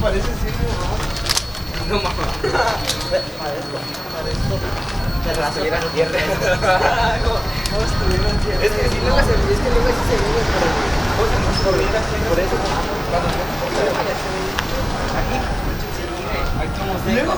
Parece no mames. De la subida en tierra. Es que si luego se ve, por eso aquí hay como seco.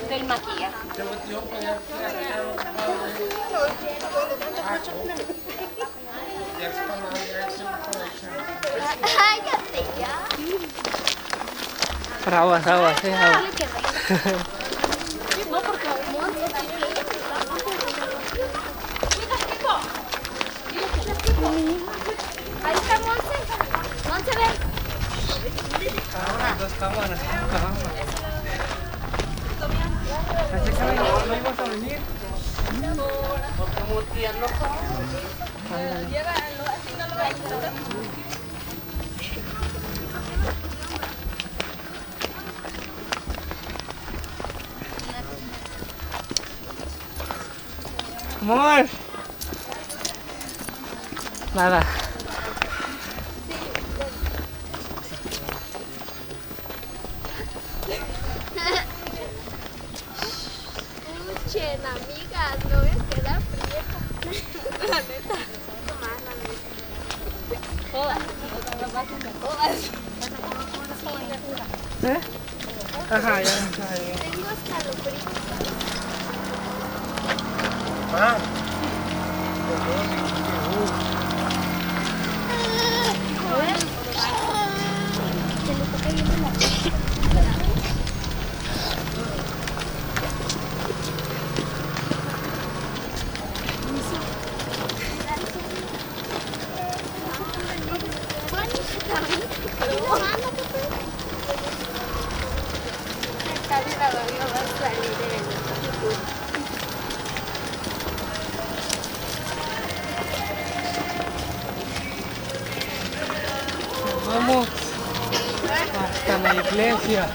Del maquillaje. Cállate ya. Para aguas, agua. No, porque ahí está Monse. Monse, ven. Dos cámaras. ¿No ibas a venir? Como tía no. Amor. Nada. Escuchen, amigas, no voy a quedar prieta. La neta. Tomar la neta. Todas. ¿Eh? Ajá, ya. Tengo escalofríos. Ah. Se le está cayendo la Hasta la iglesia.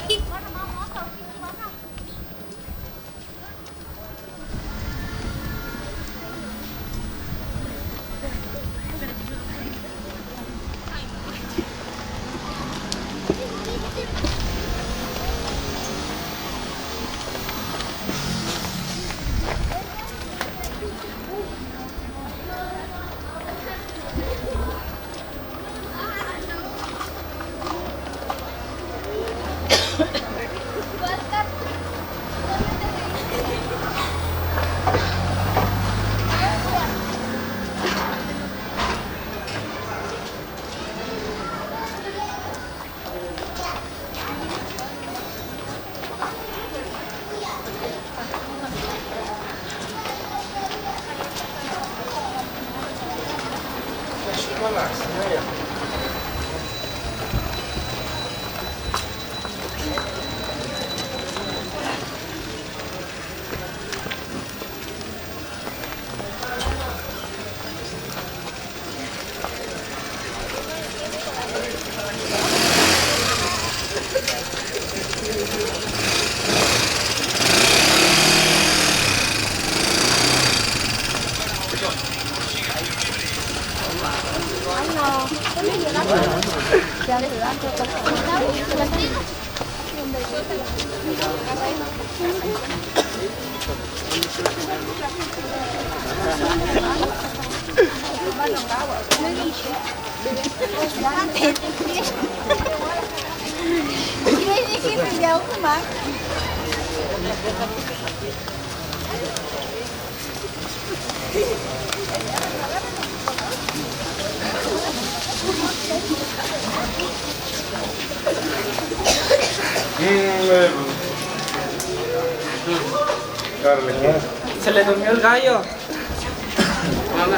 Se le durmió el gallo.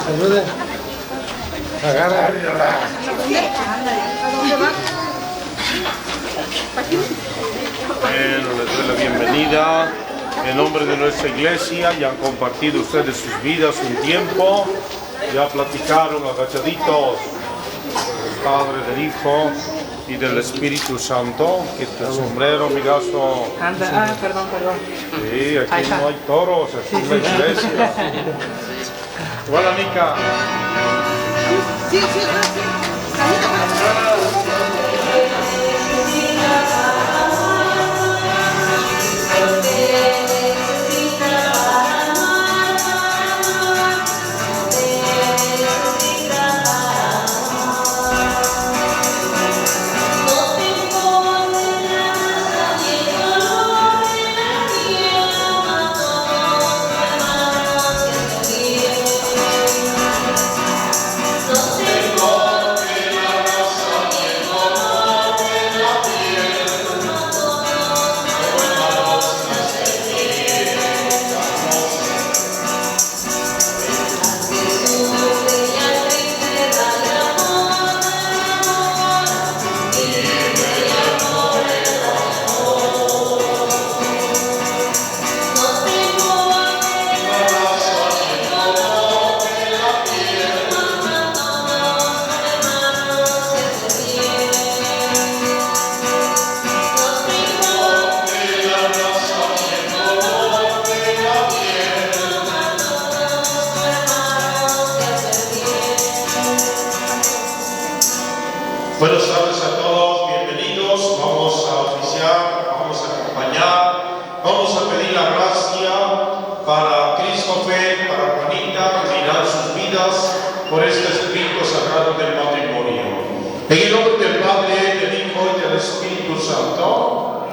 Ayude. Agarra. Bueno, les doy la bienvenida en nombre de nuestra iglesia. Ya han compartido ustedes sus vidas un tiempo, ya platicaron agachaditos del Padre, del Hijo y del Espíritu Santo. Quita el sombrero, amigazo. Anda, perdón. Sí, Ahí aquí está. no hay toros, aquí es la iglesia. Hola, Mica. Buenas tardes a todos, bienvenidos. Vamos a oficiar, vamos a acompañar, vamos a pedir la gracia para Christopher, para Juanita, mirar sus vidas por este Espíritu Sagrado del matrimonio. En el nombre del Padre, del Hijo y del Espíritu Santo,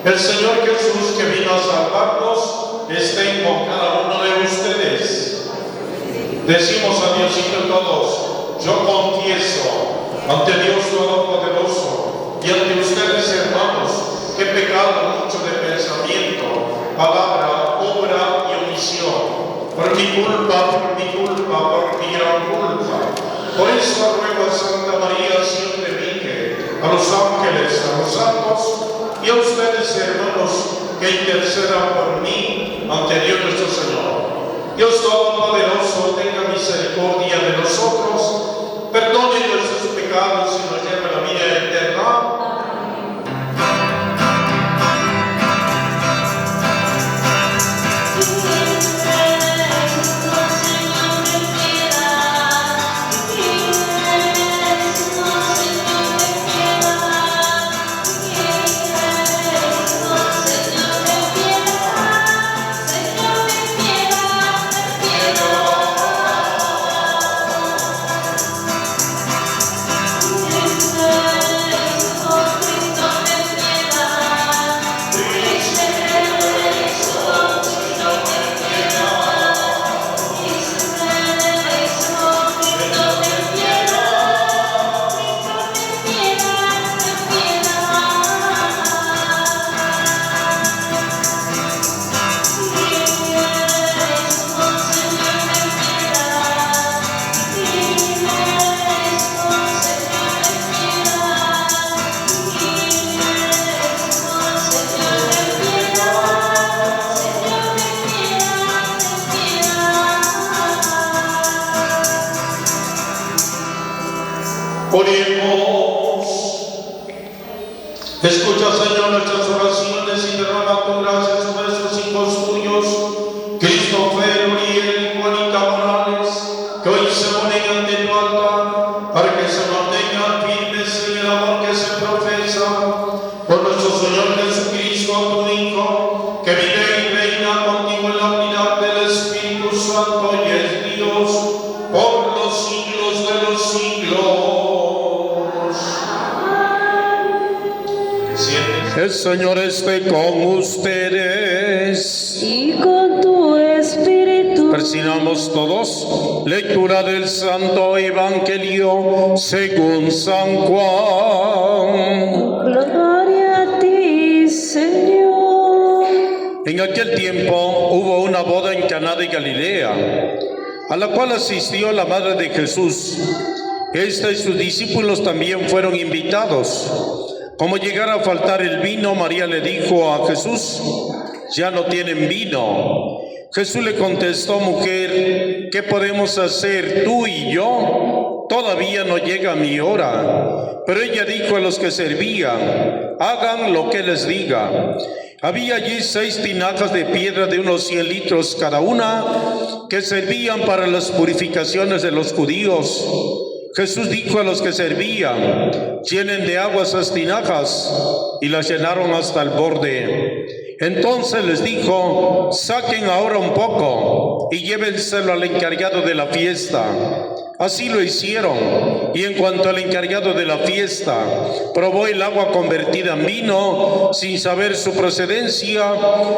el Señor Jesús que vino a salvarnos esté con cada uno de ustedes. Decimos a Diosito todos, yo confieso ante Dios Todopoderoso y ante ustedes, hermanos, que he pecado mucho de pensamiento, palabra, obra y omisión, por mi culpa, por mi gran culpa. Por eso ruego a Santa María, siempre Virgen, a los ángeles, a los santos y a ustedes, hermanos, que intercedan por mí ante Dios nuestro Señor. Dios Todopoderoso tenga misericordia de nosotros, perdone nuestros pecados y nos lleve a la vida eterna. Oremos. Escucha, Señor, nuestras oraciones y derrama tu gracia sobre estos hijos tuyos, Christopher, Uriel y Juanita Morales, que hoy se ponen ante tu altar, para que se mantengan firmes en el amor que se profesa, por nuestro Señor Jesucristo, tu Hijo, que vive y reina contigo en la unidad del Espíritu Santo y es Dios, por los siglos de los siglos. El Señor esté con ustedes. Y con tu espíritu. Persinamos todos. Lectura del Santo Evangelio según San Juan. Gloria a ti, Señor. En aquel tiempo hubo una boda en Caná de Galilea, a la cual asistió la madre de Jesús. Esta y sus discípulos también fueron invitados. Como llegara a faltar el vino, María le dijo a Jesús: ya no tienen vino. Jesús le contestó: mujer, ¿qué podemos hacer tú y yo? Todavía no llega mi hora. Pero ella dijo a los que servían: hagan lo que les diga. Había allí 6 tinajas de piedra de unos 100 litros cada una, que servían para las purificaciones de los judíos. Jesús dijo a los que servían: llenen de agua esas tinajas, y las llenaron hasta el borde. Entonces les dijo: saquen ahora un poco y llévenselo al encargado de la fiesta. Así lo hicieron, y en cuanto al encargado de la fiesta probó el agua convertida en vino, sin saber su procedencia,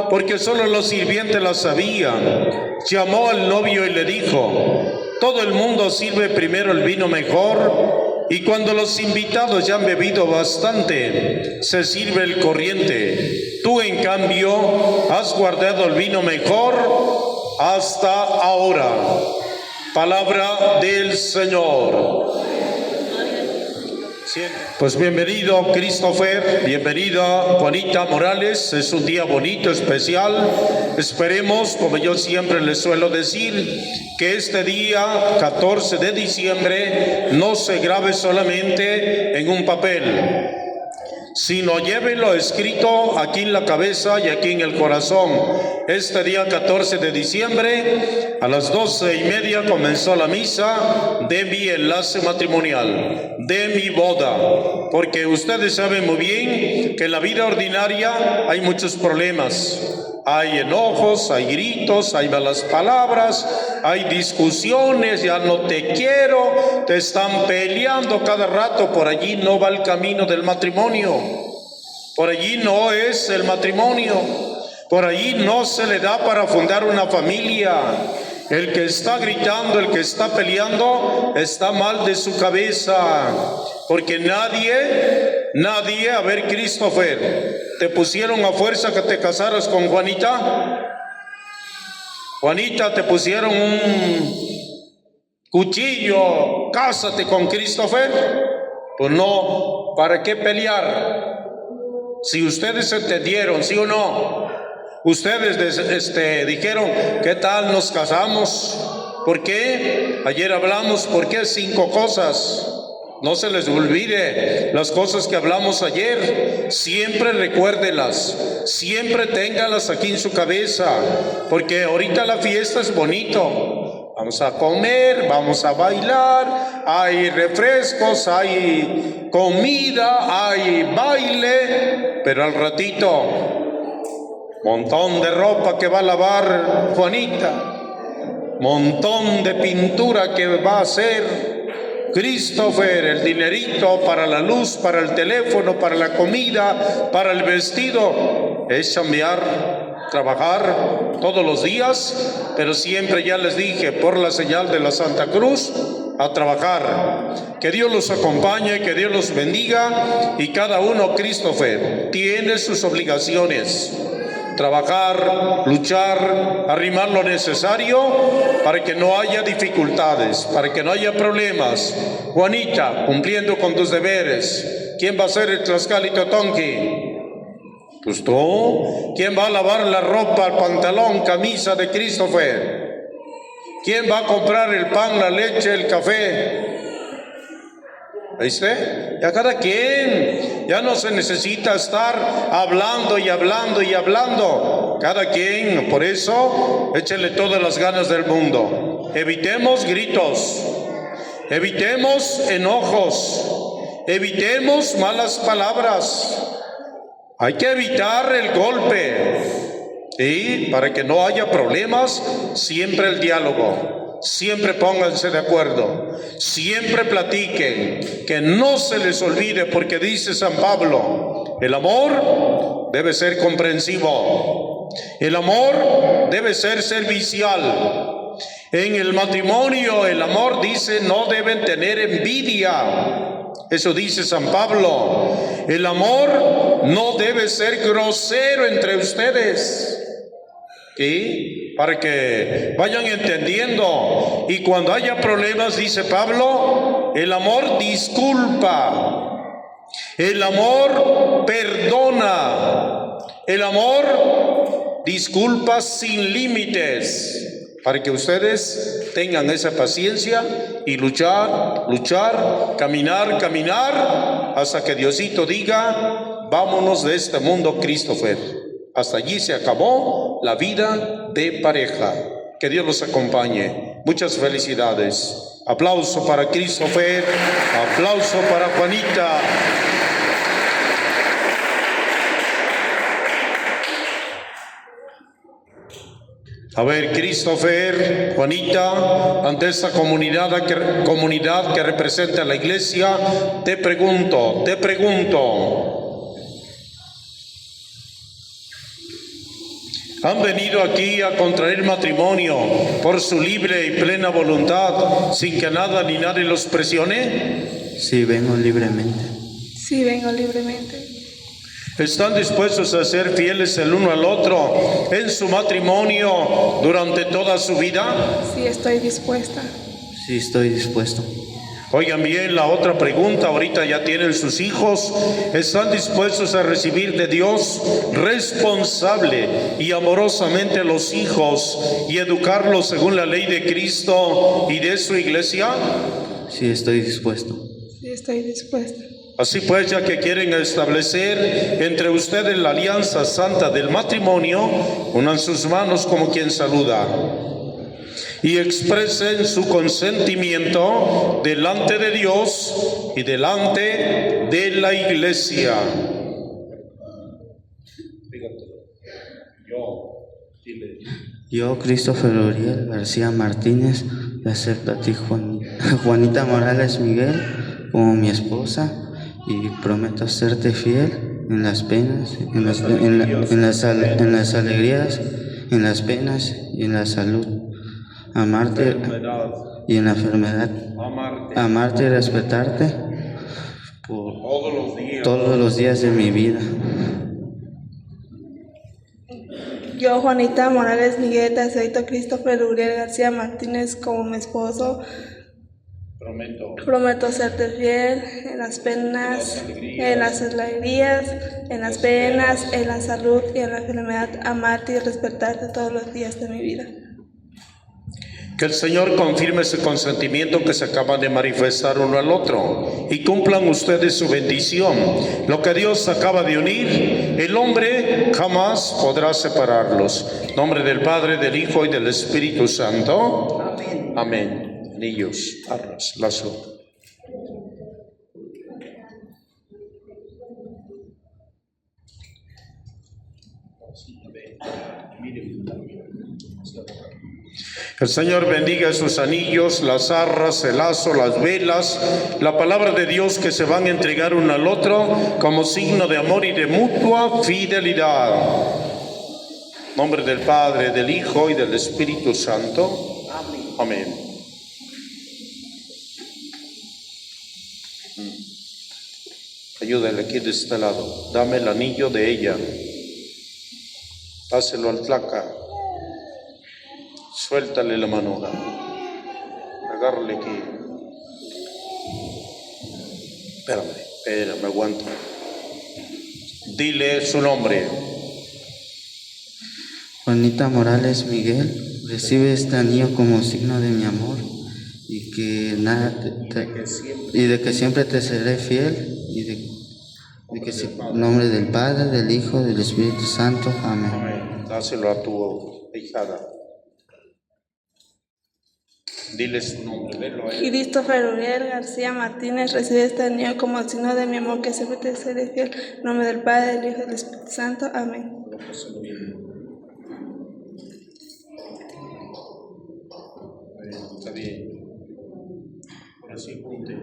porque solo los sirvientes la sabían, llamó al novio y le dijo: todo el mundo sirve primero el vino mejor, y cuando los invitados ya han bebido bastante, se sirve el corriente. Tú, en cambio, has guardado el vino mejor hasta ahora. Palabra del Señor. Pues bienvenido Christopher, bienvenida Juanita Morales. Es un día bonito, especial. Esperemos, como yo siempre les suelo decir, que este día 14 de diciembre no se grabe solamente en un papel, sino llévenlo escrito aquí en la cabeza y aquí en el corazón. Este día 14 de diciembre a las 12:30 comenzó la misa de mi enlace matrimonial, de mi boda, porque ustedes saben muy bien que en la vida ordinaria hay muchos problemas. Hay enojos, hay gritos, hay malas palabras, hay discusiones, ya no te quiero, te están peleando cada rato. Por allí no va el camino del matrimonio, por allí no es el matrimonio, por allí no se le da para fundar una familia. El que está gritando, el que está peleando, está mal de su cabeza, porque nadie, a ver, Christopher, ¿te pusieron a fuerza que te casaras con Juanita? Juanita, ¿te pusieron un cuchillo? Cásate con Christopher. Pues no, ¿para qué pelear? Si ustedes se entendieron, ¿sí o no? Ustedes dijeron: ¿qué tal nos casamos? ¿Por qué? Ayer hablamos, ¿por qué 5 cosas? No se les olvide las cosas que hablamos ayer. Siempre recuérdelas, siempre téngalas aquí en su cabeza, porque ahorita la fiesta es bonito. Vamos a comer, vamos a bailar, hay refrescos, hay comida, hay baile, pero al ratito, montón de ropa que va a lavar Juanita, montón de pintura que va a hacer Christopher, el dinerito para la luz, para el teléfono, para la comida, para el vestido. Es chambear, trabajar todos los días, pero siempre, ya les dije, por la señal de la Santa Cruz, a trabajar. Que Dios los acompañe, que Dios los bendiga, y cada uno, Christopher, tiene sus obligaciones. Trabajar, luchar, arrimar lo necesario para que no haya dificultades, para que no haya problemas. Juanita, cumpliendo con tus deberes. ¿Quién va a hacer el tlaxcal y totonqui? Pues tú. ¿Quién va a lavar la ropa, el pantalón, camisa de Christopher? ¿Quién va a comprar el pan, la leche, el café? ¿Viste? Ya cada quien, ya no se necesita estar hablando y hablando y hablando. Cada quien, por eso, échele todas las ganas del mundo. Evitemos gritos, evitemos enojos, evitemos malas palabras. Hay que evitar el golpe. Y para que no haya problemas, siempre el diálogo. Siempre pónganse de acuerdo, siempre platiquen, que no se les olvide, porque dice San Pablo, el amor debe ser comprensivo, el amor debe ser servicial. En el matrimonio el amor, dice, no deben tener envidia. Eso dice San Pablo. El amor no debe ser grosero entre ustedes. ¿Sí? Para que vayan entendiendo. Y cuando haya problemas, dice Pablo, el amor disculpa, el amor perdona, el amor disculpa sin límites, para que ustedes tengan esa paciencia y luchar, caminar, hasta que Diosito diga, vámonos de este mundo, Christopher. Hasta allí se acabó la vida de pareja. Que Dios los acompañe. Muchas felicidades. Aplauso para Christopher, aplauso para Juanita. A ver, Christopher, Juanita, ante esta comunidad que representa la iglesia, te pregunto, ¿han venido aquí a contraer matrimonio por su libre y plena voluntad, sin que nada ni nadie los presione? Sí, vengo libremente. Sí, vengo libremente. ¿Están dispuestos a ser fieles el uno al otro en su matrimonio durante toda su vida? Sí, estoy dispuesta. Sí, estoy dispuesto. Oigan bien, la otra pregunta, ahorita ya tienen sus hijos, ¿están dispuestos a recibir de Dios responsable y amorosamente a los hijos y educarlos según la ley de Cristo y de su iglesia? Sí, estoy dispuesto. Sí, estoy dispuesta. Así pues, ya que quieren establecer entre ustedes la alianza santa del matrimonio, unan sus manos como quien saluda y expresen su consentimiento delante de Dios y delante de la iglesia. Yo, Christopher Uriel García Martínez, le acepto a ti, Juanita Morales Miguel, como mi esposa, y prometo serte fiel en las penas, en las alegrías, en las penas y en la salud. Amarte y en la enfermedad. Amarte y respetarte por todos los días de mi vida. Yo, Juanita Morales Miguel, te acepto Christopher Uriel García Martínez como mi esposo. Prometo serte fiel en las penas, en las alegrías, en las penas, en la salud y en la enfermedad. Amarte y respetarte todos los días de mi vida. Que el Señor confirme ese consentimiento que se acaban de manifestar uno al otro y cumplan ustedes su bendición. Lo que Dios acaba de unir, el hombre jamás podrá separarlos. En nombre del Padre, del Hijo y del Espíritu Santo. Amén. Amén. Niños, arras, lazo. El Señor bendiga sus anillos, las arras, el lazo, las velas, la palabra de Dios que se van a entregar uno al otro como signo de amor y de mutua fidelidad. En nombre del Padre, del Hijo y del Espíritu Santo. Amén. Ayúdale aquí de este lado. Dame el anillo de ella. Dáselo al flaca. Suéltale la mano. Agárrale aquí. Espérame, aguanta. Dile su nombre. Juanita Morales Miguel, recibe este anillo como signo de mi amor y que nada y de que siempre te seré fiel y de que en nombre del Padre, del Hijo, del Espíritu Santo. Amén. Amén. Dáselo a tu hijada. Dile su nombre, velo a él. Christopher Uriel García Martínez, recibe este anillo como signo de mi amor, que siempre te seré fiel. En nombre del Padre, del Hijo y del Espíritu Santo. Amén. Está bien. Ahora sí, junte.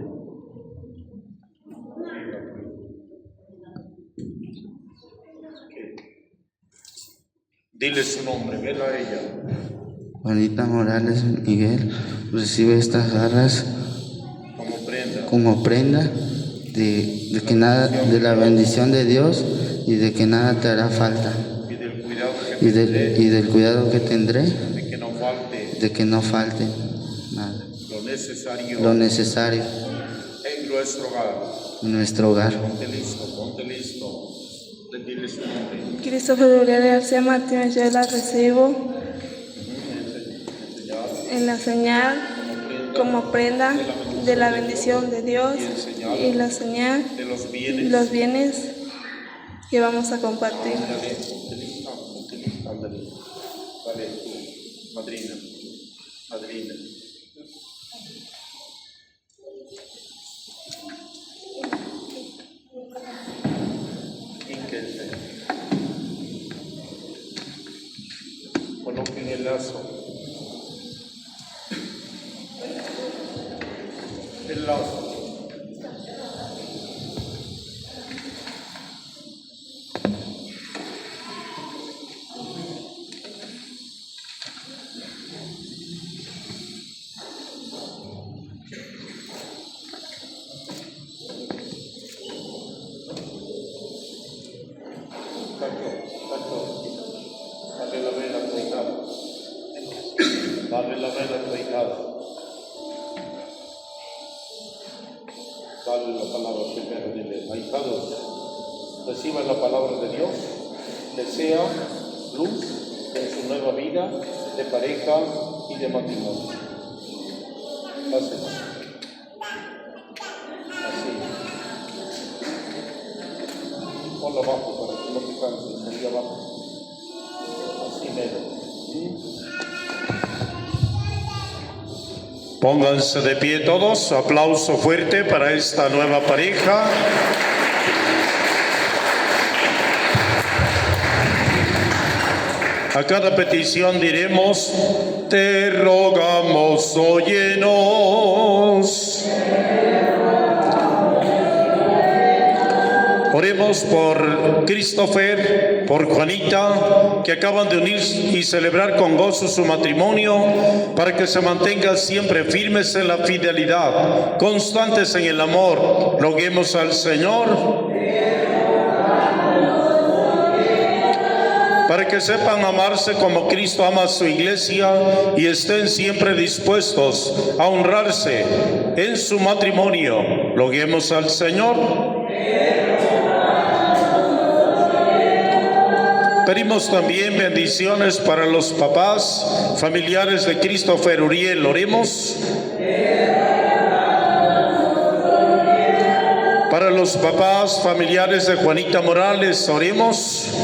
Dile su nombre, velo a ella. Juanita Morales Miguel, recibe estas garras como prenda de que nada, de la bendición de Dios y de que nada te hará falta. Y del cuidado que tendré, de que no falte nada. Lo necesario en nuestro hogar. Ponte listo. Dile su nombre. Christopher Uriel García Martínez, yo la recibo en la señal como prenda de la bendición de Dios y la señal de los bienes que vamos a compartir. Ándale. Vale, madrina. Coloquen el lazo. El lazo. Dale la vela a tu hijada. Dale la palabra primero, dile, ahijados, reciban la palabra de Dios, desea luz en su nueva vida de pareja y de matrimonio. Gracias. Así. Ponlo abajo para que no te canses, ahí abajo. Así mero. Pónganse de pie todos, aplauso fuerte para esta nueva pareja. A cada petición diremos, te rogamos, óyenos. Oremos por Christopher, por Juanita, que acaban de unir y celebrar con gozo su matrimonio, para que se mantengan siempre firmes en la fidelidad, constantes en el amor. Roguemos al Señor para que sepan amarse como Cristo ama a su iglesia y estén siempre dispuestos a honrarse en su matrimonio. Roguemos al Señor. Pedimos también bendiciones para los papás, familiares de Christopher Uriel. Oremos. Para los papás, familiares de Juanita Morales, oremos.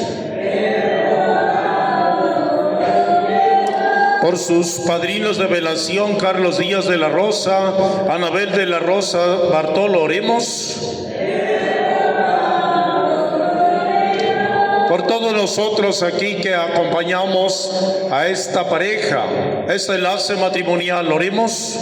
Por sus padrinos de velación, Carlos Díaz de la Rosa, Anabel de la Rosa, Bartolo, oremos. Por todos nosotros aquí que acompañamos a esta pareja, este enlace matrimonial, oremos.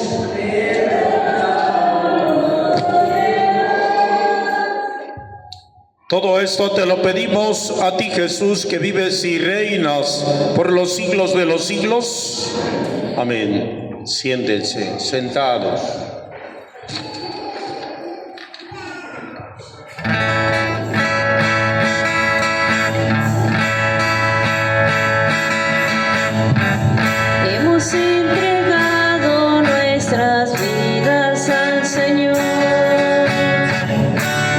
Todo esto te lo pedimos a ti, Jesús, que vives y reinas por los siglos de los siglos. Amén. Siéntense, sentados. Hemos entregado nuestras vidas al Señor.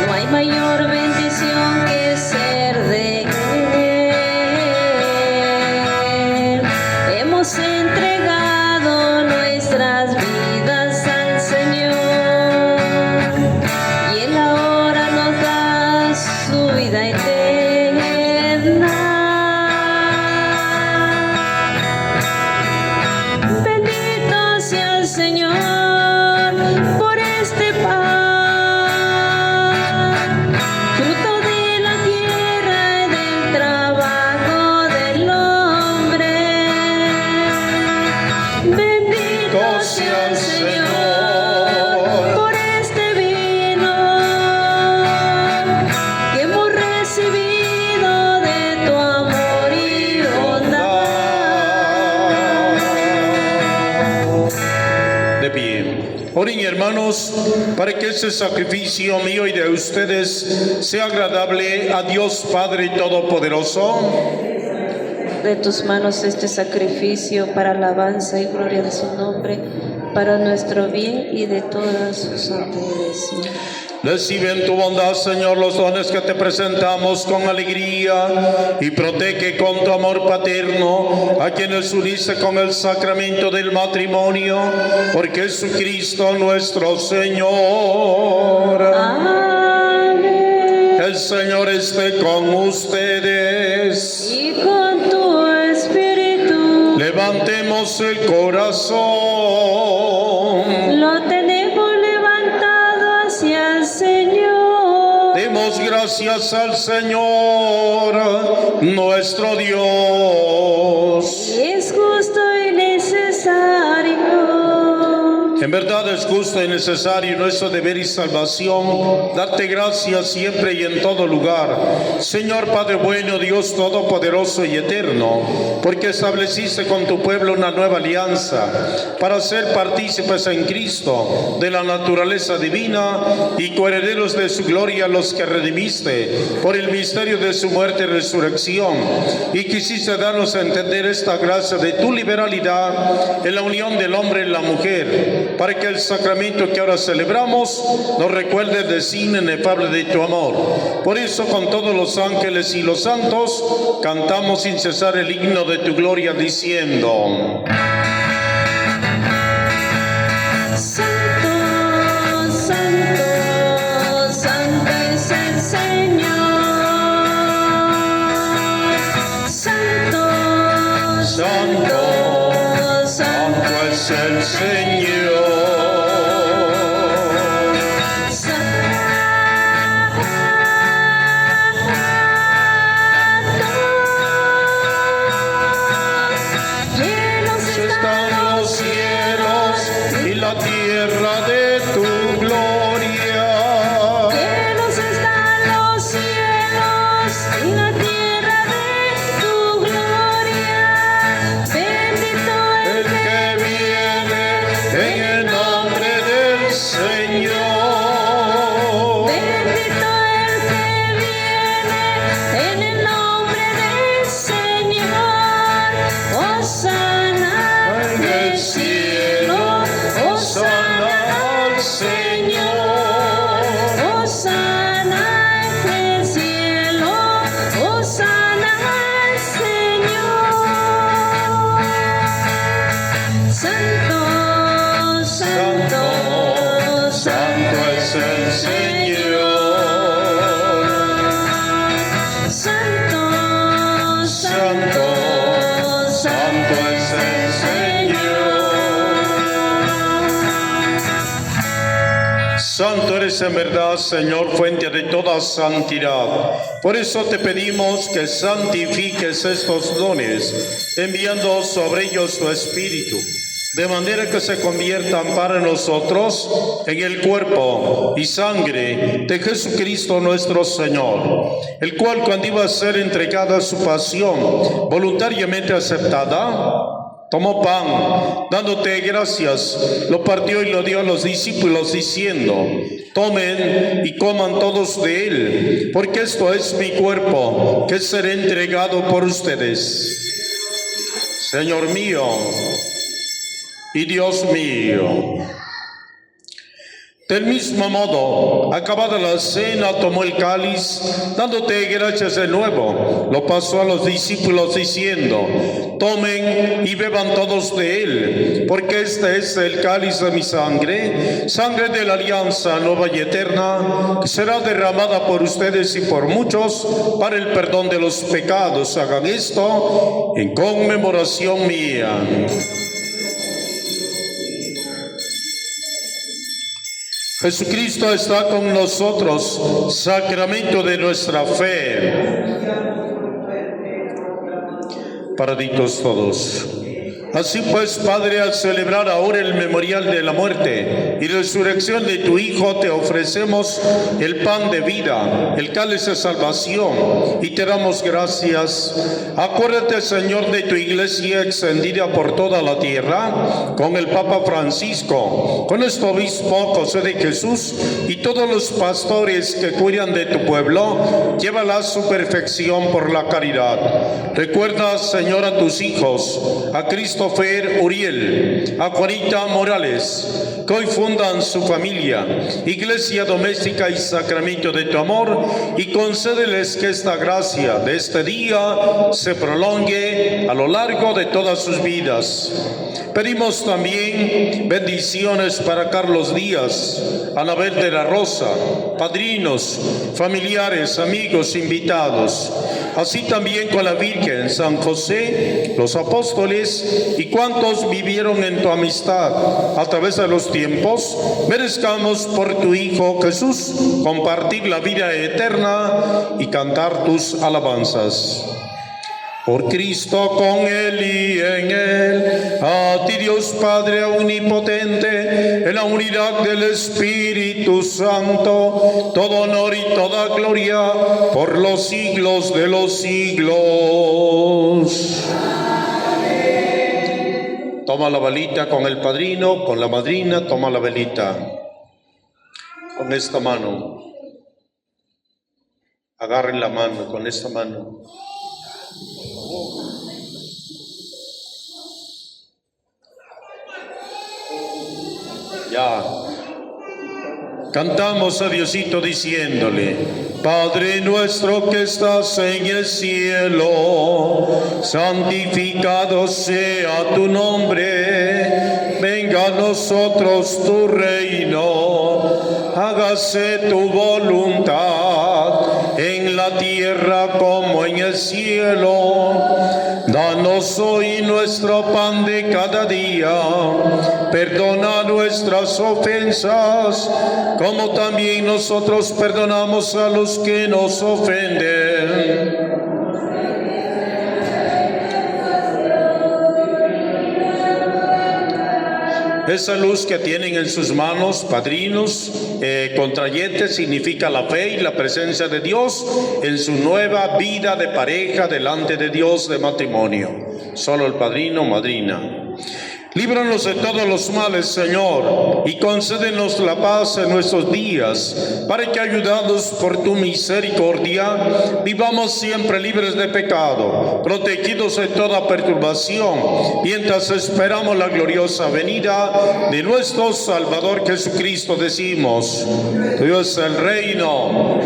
No hay mayor bendición que ser de Él. Hemos entregado nuestras vidas al Oren, hermanos, para que ese sacrificio mío y de ustedes sea agradable a Dios Padre Todopoderoso. De tus manos este sacrificio para alabanza y gloria de su nombre, para nuestro bien y de toda su santa iglesia. Recibe en tu bondad, Señor, los dones que te presentamos con alegría y protege con tu amor paterno a quienes uniste con el sacramento del matrimonio, por Jesucristo nuestro Señor. Amén. El Señor esté con ustedes. Y con tu espíritu. Levantemos el corazón. Lo tenemos levantado hacia el Señor. Demos gracias al Señor, nuestro Dios. Es justo y necesario. En verdad es justo y necesario nuestro deber y salvación darte gracias siempre y en todo lugar, Señor Padre bueno, Dios todopoderoso y eterno, porque estableciste con tu pueblo una nueva alianza para ser partícipes en Cristo de la naturaleza divina y coherederos de su gloria, los que redimiste por el misterio de su muerte y resurrección, y quisiste darnos a entender esta gracia de tu liberalidad en la unión del hombre y la mujer, para que el sacramento que ahora celebramos nos recuerde el designio inefable de tu amor. Por eso, con todos los ángeles y los santos, cantamos sin cesar el himno de tu gloria, diciendo: Santo, santo, santo es el Señor. Santo, santo, santo es el Señor. Llenos Están los cielos y la tierra de tu gloria. Llenos están los cielos y la tierra de tu gloria. Bendito El que viene en el nombre del Señor. Bendito el que viene en el nombre del Señor. Hosana En el cielo, hosana al Señor. Hosana en el cielo. Hosana al Señor. Santo, santo, Santo es el Señor. Santo, Santo, santo es el Señor. Santo eres en verdad, Señor, fuente de toda santidad. Por eso te pedimos que santifiques estos dones, enviando sobre ellos tu Espíritu, de manera que se conviertan para nosotros en el cuerpo y sangre de Jesucristo nuestro Señor, el cual, cuando iba a ser entregada a su pasión voluntariamente aceptada, tomó pan, dándote gracias, lo partió y lo dio a los discípulos, diciendo: tomen y coman todos de él, porque esto es mi cuerpo, que será entregado por ustedes. Señor mío y Dios mío. Del mismo modo, acabada la cena, tomó el cáliz, dándote gracias de nuevo, lo pasó a los discípulos diciendo: tomen y beban todos de él, porque este es el cáliz de mi sangre, sangre de la alianza nueva y eterna, que será derramada por ustedes y por muchos para el perdón de los pecados. Hagan esto en conmemoración mía. Jesucristo está con nosotros, sacramento de nuestra fe. Paraditos todos. Así pues, Padre, al celebrar ahora el memorial de la muerte y resurrección de tu Hijo, te ofrecemos el pan de vida, el cáliz de salvación, y te damos gracias. Acuérdate, Señor, de tu iglesia extendida por toda la tierra, con el Papa Francisco, con nuestro obispo José de Jesús y todos los pastores que cuidan de tu pueblo. Llévala a su perfección por la caridad. Recuerda, Señor, a tus hijos, a Christopher Uriel, a Juanita Morales, que hoy fundan su familia, iglesia doméstica y sacramento de tu amor, y concédeles que esta gracia de este día se prolongue a lo largo de todas sus vidas. Pedimos también bendiciones para Carlos Díaz, Anabel de la Rosa, padrinos, familiares, amigos, invitados, así también con la Virgen, San José, los apóstoles y cuantos vivieron en tu amistad a través de los tiempos. Merezcamos por tu Hijo Jesús compartir la vida eterna y cantar tus alabanzas. Por Cristo, con Él y en Él, a ti Dios Padre omnipotente, en la unidad del Espíritu Santo, todo honor y toda gloria por los siglos de los siglos. Toma la velita con el padrino, con la madrina, toma la velita. Con esta mano. Agarren la mano, con esta mano. Ya. Cantamos a Diosito diciéndole: Padre nuestro que estás en el cielo, santificado sea tu nombre, venga a nosotros tu reino, hágase tu voluntad en la tierra como en el cielo. Danos hoy nuestro pan de cada día, perdona nuestras ofensas, como también nosotros perdonamos a los que nos ofenden. Esa luz que tienen en sus manos, padrinos, contrayentes, significa la fe y la presencia de Dios en su nueva vida de pareja delante de Dios de matrimonio. Solo el padrino, madrina. Líbranos de todos los males, Señor, y concédenos la paz en nuestros días, para que, ayudados por tu misericordia, vivamos siempre libres de pecado, protegidos de toda perturbación, mientras esperamos la gloriosa venida de nuestro Salvador Jesucristo. Decimos: tuyo es el reino.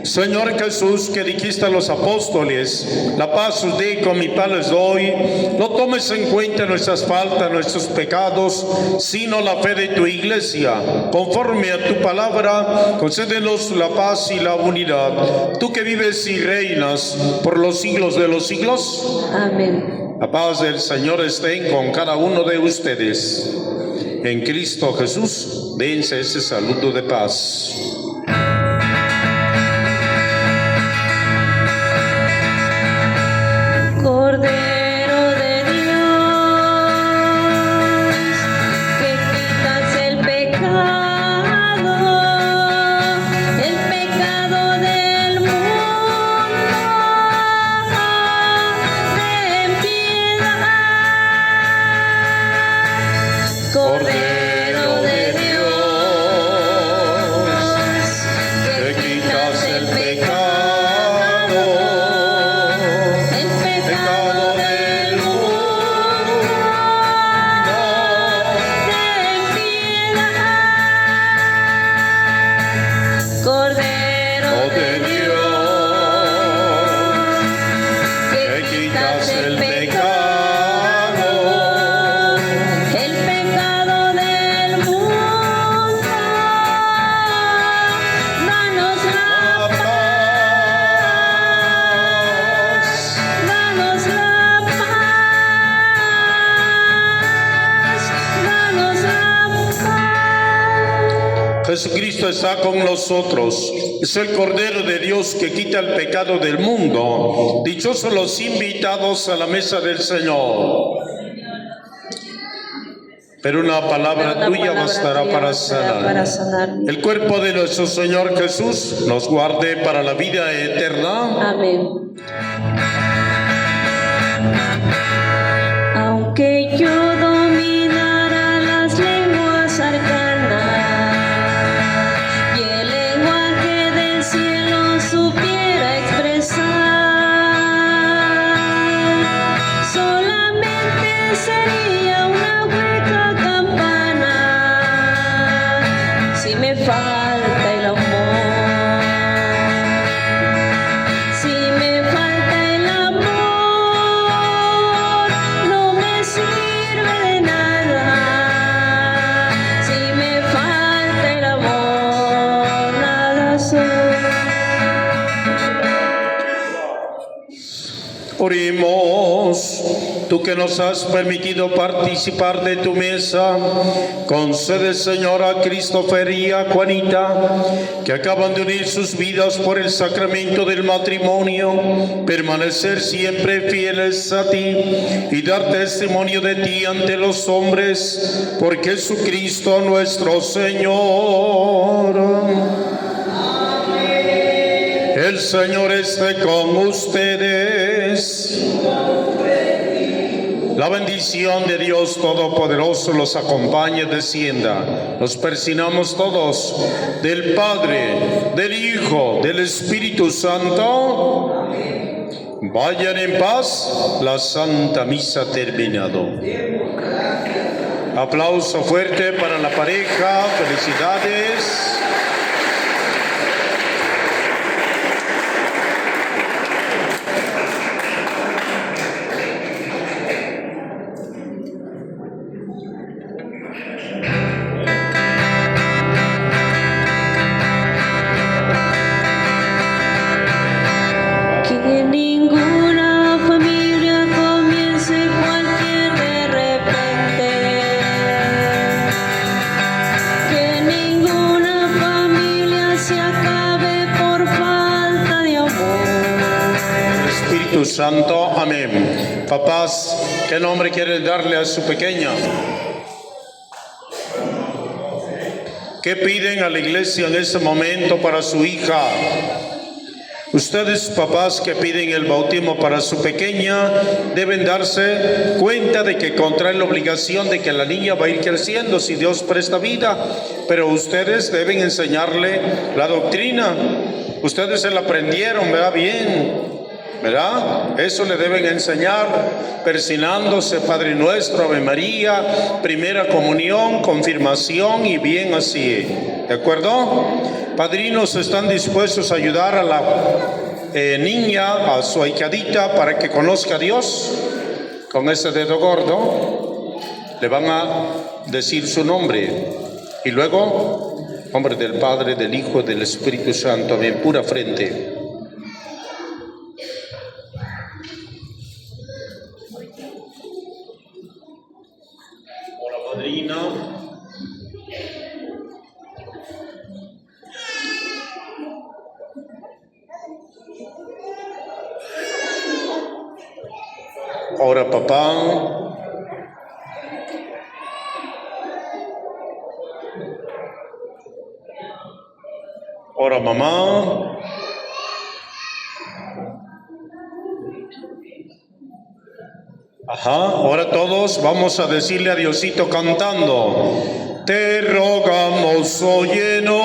Señor Jesús, que dijiste a los apóstoles: la paz os dejo, mi paz les doy, no tomes en cuenta nuestras faltas, nuestros pecados, sino la fe de tu iglesia. Conforme a tu palabra, concédenos la paz y la unidad. Tú que vives y reinas por los siglos de los siglos. Amén. La paz del Señor esté con cada uno de ustedes. En Cristo Jesús, dense ese saludo de paz. Cordero de Dios, que quitas el pecado del mundo, ten piedad. Cordero de Dios, que quitas el pecado. Jesucristo está con nosotros. Es el Cordero de Dios que quita el pecado del mundo. Dichosos los invitados a la mesa del Señor. Pero una palabra tuya bastará para sanar. El cuerpo de nuestro Señor Jesús nos guarde para la vida eterna. Amén. Aunque yo dominara las lenguas arcanas y el lenguaje del cielo supiera expresar, solamente sería una hueca campana si me falta el amor. Oremos. Tú que nos has permitido participar de tu mesa, concede, Señor, a Christopher y a Juanita, que acaban de unir sus vidas por el sacramento del matrimonio, permanecer siempre fieles a ti y dar testimonio de ti ante los hombres, por Jesucristo nuestro Señor. El Señor esté con ustedes. La bendición de Dios Todopoderoso los acompañe, descienda. Nos persignamos todos del Padre, del Hijo, del Espíritu Santo. Vayan en paz, la Santa Misa ha terminado. Aplauso fuerte para la pareja, felicidades. Santo, amén. Papás, ¿qué nombre quieren darle a su pequeña? ¿Qué piden a la iglesia en este momento para su hija? Ustedes, papás, que piden el bautismo para su pequeña, deben darse cuenta de que contraen la obligación de que la niña va a ir creciendo si Dios presta vida, pero ustedes deben enseñarle la doctrina. Ustedes se la aprendieron, ¿verdad? Bien, ¿verdad? Eso le deben enseñar, persignándose, Padre Nuestro, Ave María, primera comunión, confirmación y bien así, ¿de acuerdo? Padrinos, ¿están dispuestos a ayudar a la niña, a su ahijadita, para que conozca a Dios? Con ese dedo gordo le van a decir su nombre y luego, nombre del Padre, del Hijo y del Espíritu Santo, en pura frente. Padrina. Ahora papá. Ahora mamá. Ajá, ahora todos vamos a decirle a Diosito cantando. Te rogamos, óyenos.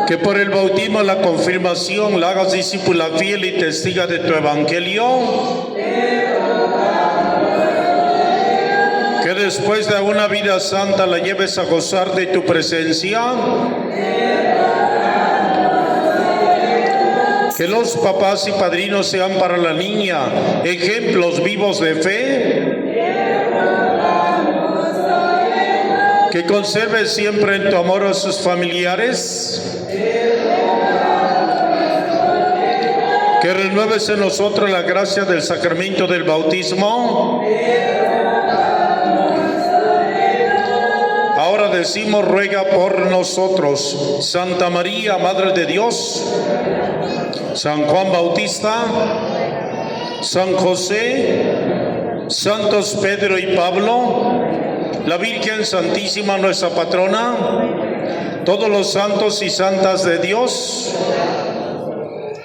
Que por el bautismo, la confirmación, la hagas discípula fiel y testiga de tu evangelio. Que después de una vida santa la lleves a gozar de tu presencia. Que los papás y padrinos sean para la niña ejemplos vivos de fe. Que conserve siempre en tu amor a sus familiares. Que renueves en nosotros la gracia del sacramento del bautismo. Ahora decimos, ruega por nosotros. Santa María, Madre de Dios, San Juan Bautista, San José, Santos Pedro y Pablo, la Virgen Santísima, nuestra patrona, todos los santos y santas de Dios,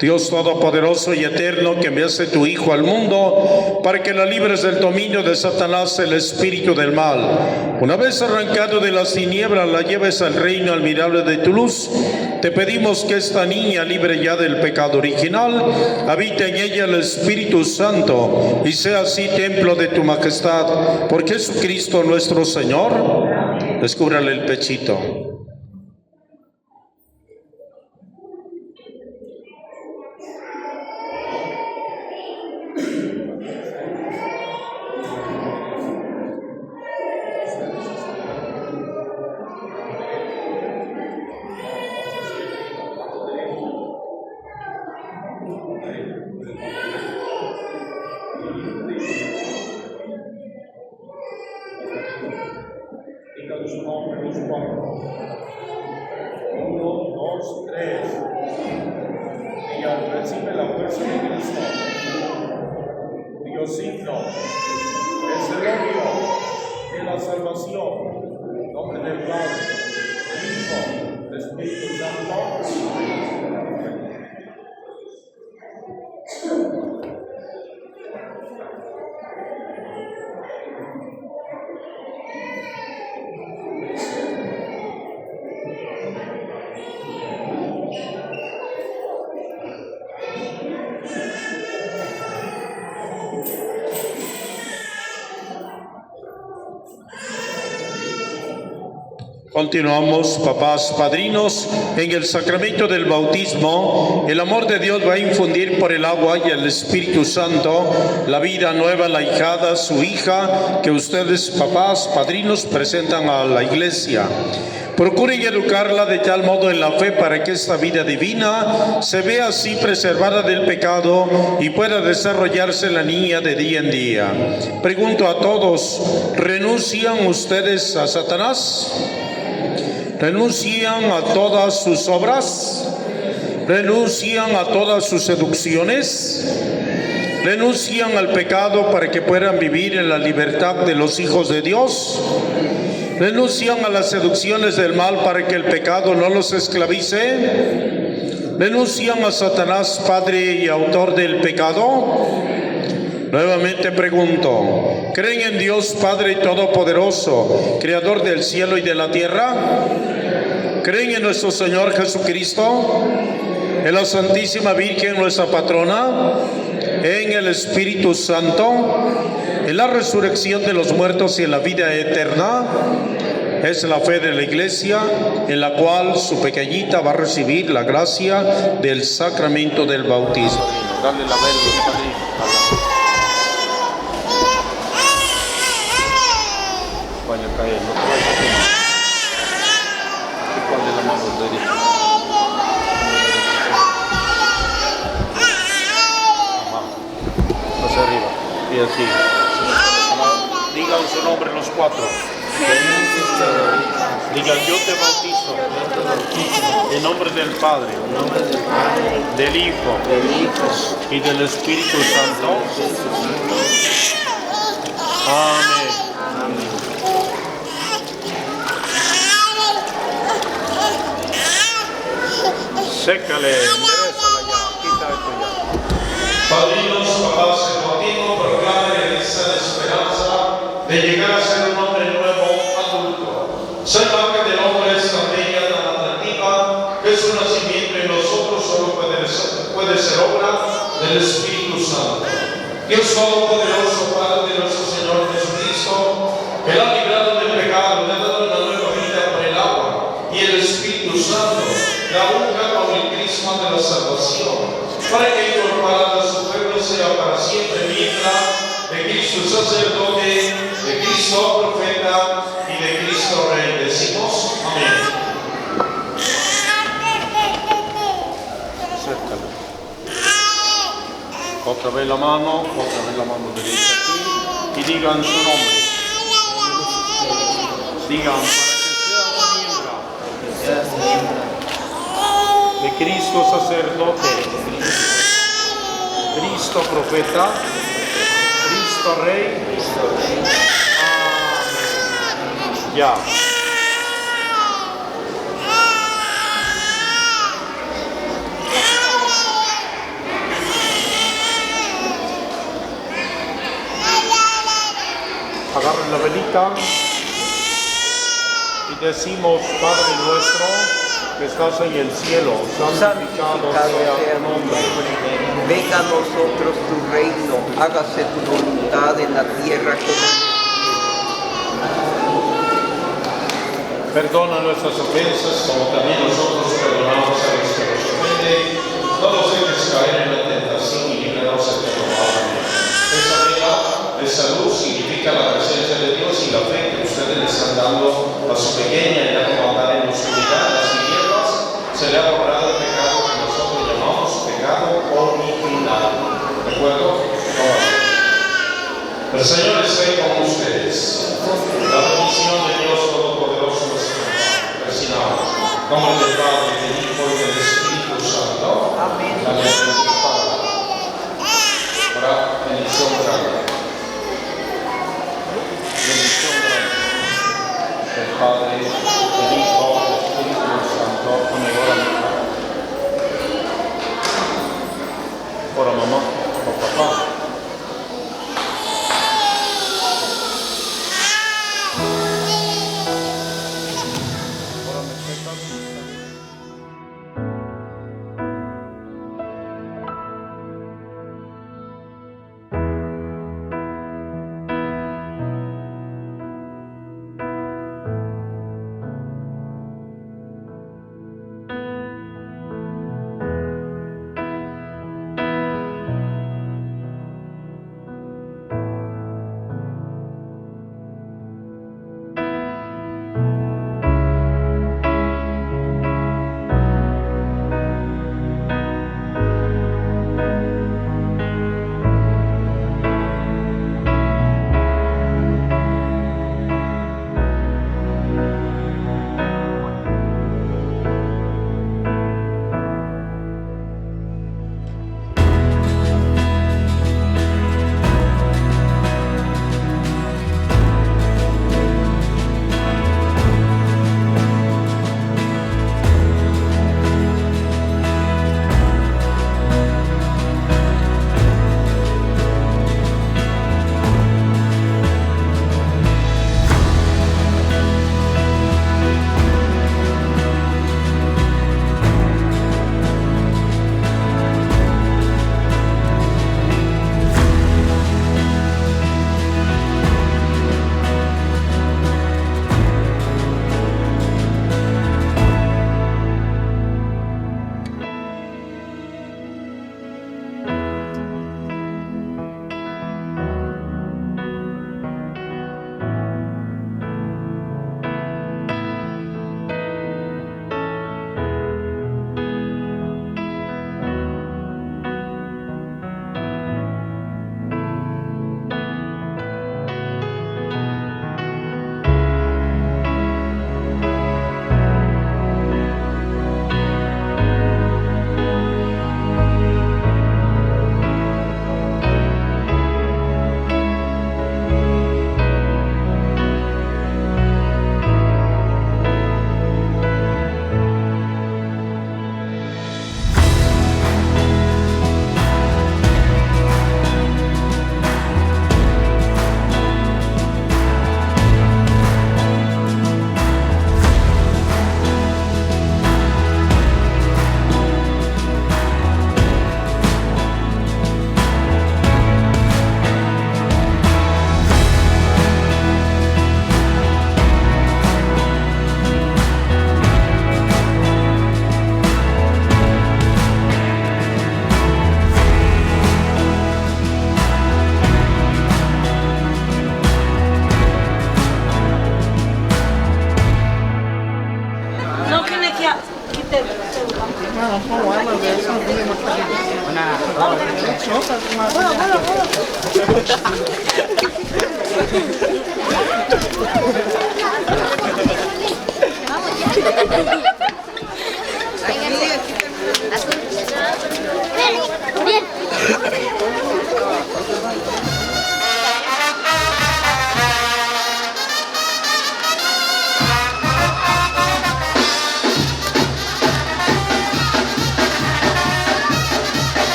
Dios Todopoderoso y Eterno, que enviaste tu Hijo al mundo para que la libres del dominio de Satanás, el espíritu del mal. Una vez arrancado de las tinieblas, la lleves al reino admirable de tu luz. Te pedimos que esta niña, libre ya del pecado original, habite en ella el Espíritu Santo y sea así templo de tu majestad. Por Jesucristo nuestro Señor. Descúbrale el pechito. Digan su nombre los cuatro. 1, 2, 3. Digan, recibe la fuerza de Cristo. Dios signo. Es el obvio de la salvación. En nombre del Padre, del Hijo, del Espíritu Santo. Continuamos, papás, padrinos, en el sacramento del bautismo. El amor de Dios va a infundir por el agua y el Espíritu Santo la vida nueva, la ahijada, su hija, que ustedes, papás, padrinos, presentan a la iglesia. Procuren educarla de tal modo en la fe para que esta vida divina se vea así preservada del pecado y pueda desarrollarse la niña de día en día. Pregunto a todos, ¿renuncian ustedes a Satanás? ¿Renuncian a todas sus obras? ¿Renuncian a todas sus seducciones? ¿Renuncian al pecado para que puedan vivir en la libertad de los hijos de Dios? ¿Renuncian a las seducciones del mal para que el pecado no los esclavice? ¿Renuncian a Satanás, padre y autor del pecado? Nuevamente pregunto, ¿creen en Dios Padre Todopoderoso, Creador del cielo y de la tierra? ¿Creen en nuestro Señor Jesucristo, en la Santísima Virgen, nuestra patrona, en el Espíritu Santo, en la resurrección de los muertos y en la vida eterna? Es la fe de la Iglesia, en la cual su pequeñita va a recibir la gracia del sacramento del bautismo. Dale la vela, padrino. Vaya a caer, no te vayas a quemar. Aquí ponle la mano derecha. Ajá. Hacia arriba. Y así. Digan su nombre los cuatro. Digan, yo te bautizo. En nombre del Padre, del Hijo y del Espíritu Santo. Amén. Sécale, enderezala ya, quita esto ya. Padrinos, papás, el bautismo proclama y realiza la esperanza de llegar a ser un hombre nuevo, adulto. Ser imagen del hombre es tan bella, tan atractiva, que su nacimiento en nosotros solo puede ser obra del Espíritu Santo. Dios Todopoderoso, Padre de nuestro Señor Jesucristo, que la ha librado del pecado, le ha dado una nueva vida por el agua y el Espíritu Santo, la unja con el crisma de la salvación, para que incorporada a su pueblo sea para siempre miembro de Cristo sacerdote, de Cristo profeta y de Cristo Rey. Decimos amén. Acércalo. Otra vez la mano derecha aquí y digan su nombre. Digan para que de Cristo sacerdote, Cristo profeta, Cristo rey. Amén. Ya. Agarren la velita y decimos: Padre nuestro que estás en el cielo, santificado sea tu nombre. Venga a nosotros tu reino, hágase tu voluntad en la tierra como Perdona nuestras ofensas, como también nosotros perdonamos a los que nos ofenden. No nos dejes caer en la tentación y líbranos del mal. Esta vida de salud significa la presencia de Dios y la fe que ustedes le están dando a su pequeña y la comandar en la oscuridad, las tinieblas. Se le ha borrado el pecado que nosotros llamamos pecado original. ¿De acuerdo? El Señor esté con ustedes. La bendición de Dios Todopoderoso nuestro Padre. Presionamos. Como el del Padre, del Hijo y del Espíritu Santo. Amén. La bendición del Padre. Ahora, bendición grande. Bendición grande. Del Padre, del Hijo, del Espíritu Santo. Amén. Ora mamá, o papá.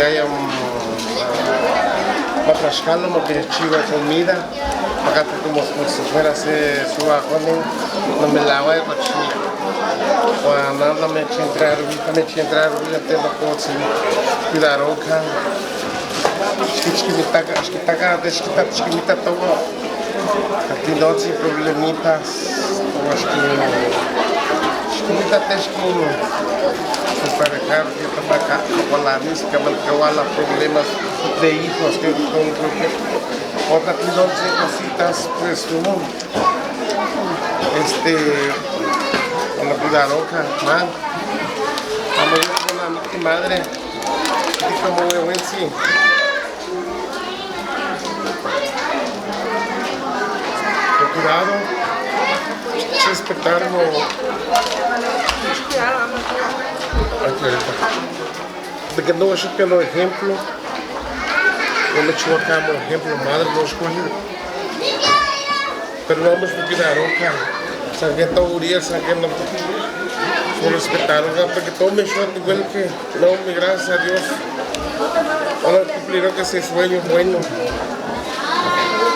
haya matrascalo, porque chiva comida, acá como si fuera su bajón, no me la voy a cochilla. Cuando me eché entrar, tengo que cuidar oca. Chiquita todo. Aquí no hay problemitas. Chiquita parejar que trabaja con la música, que igual problemas de hijos que con otra cositas, pues con la cuidaroca, man. Vamos con la mi madre, y como buen sí. Con cuidado, respetarlo. De que no es un ejemplo, no me echo acá como ejemplo, madre, no escoge. Pero vamos a cuidar, sargento Uriel, sargento, por respetar, porque todo me echó igual que, no, mi gracias a Dios, ahora cumplieron que ese sueño bueno.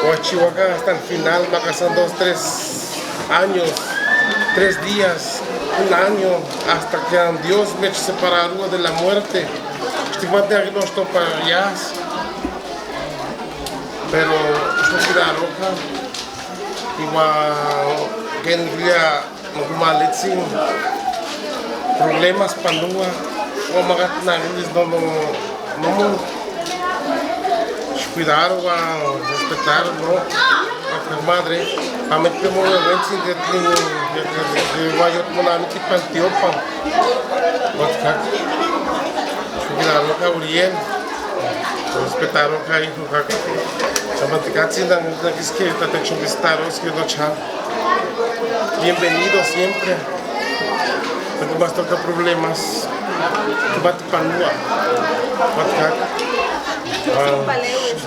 O a Chihuahua hasta el final, va a pasar 2, 3 años, 3 días. Un año hasta que Dios me separó de la muerte. Estoy no estoy para allá. Pero estoy cuidado, igual que en día no problemas para lua o cuidado, respetar, ¿no? Madre, a mí que muy bien sin que vaya con la mitad del tío pan. Cuidado, Gabriel. Respetaron que hay un jaque. Samanticatsi, la que es que te hecho visitaros que no chan. Bienvenido siempre. Pero más toca problemas. Tu bate panua.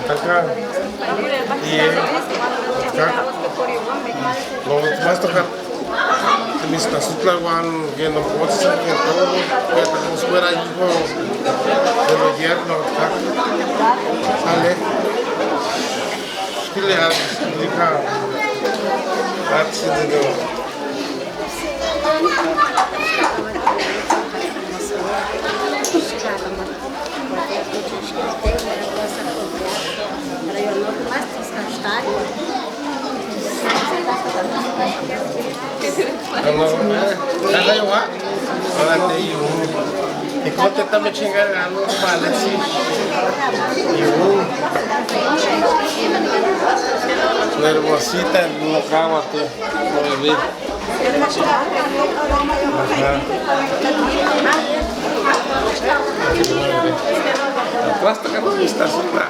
Acá. Y lo más toca mis tazutlaguan que no puedo ser que todo que tenemos fuera hijo de los yernos sale que le hace explica y conte también chingar a los males y hermosita no cago tú no ver atrás toca no está sola